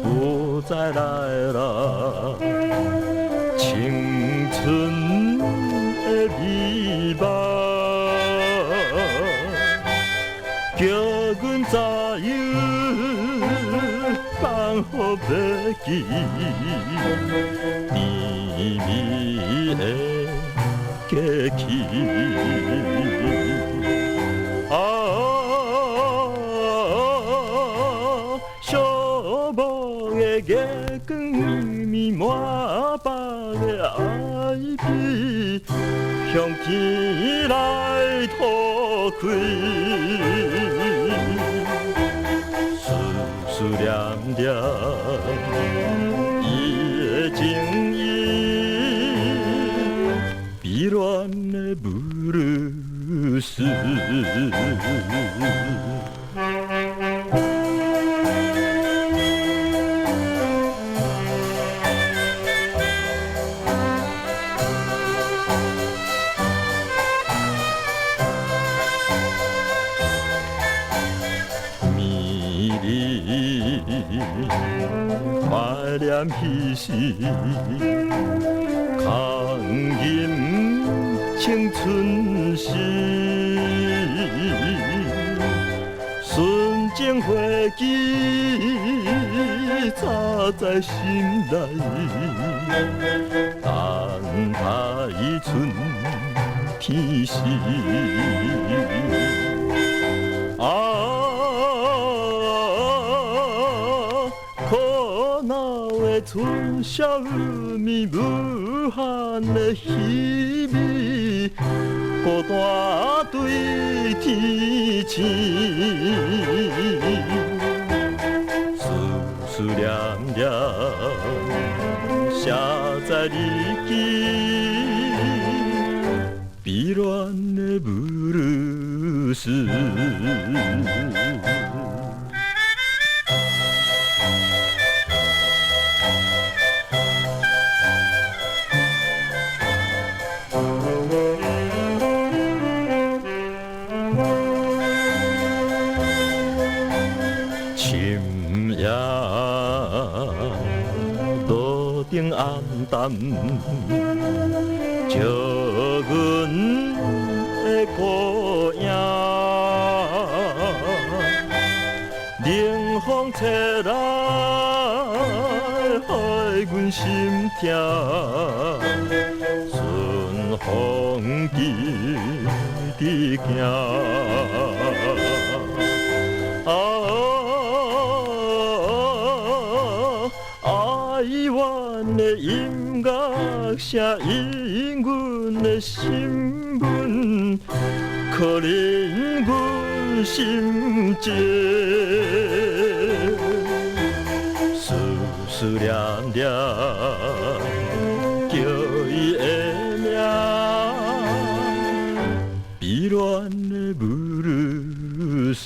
不再来了，青春的美梦，叫阮早有放予要记，甜蜜的过去。月光绵绵满腹的爱悲，向天来吐开。思思念念伊的情意，悲恋的布鲁斯。怀念彼时空吟青春时，纯情花枝插在心内，等待春天时。苦恼的春宵暝，无限的稀微，孤单对天星，思思念念写在日记，悲恋的布鲁斯。深夜路灯暗淡，照阮的孤影，冷风吹来，害阮心痛，顺风直直行。哀怨的音乐声引阮的心魂，可怜阮心情，思思念念叫伊的名，悲恋的布鲁斯。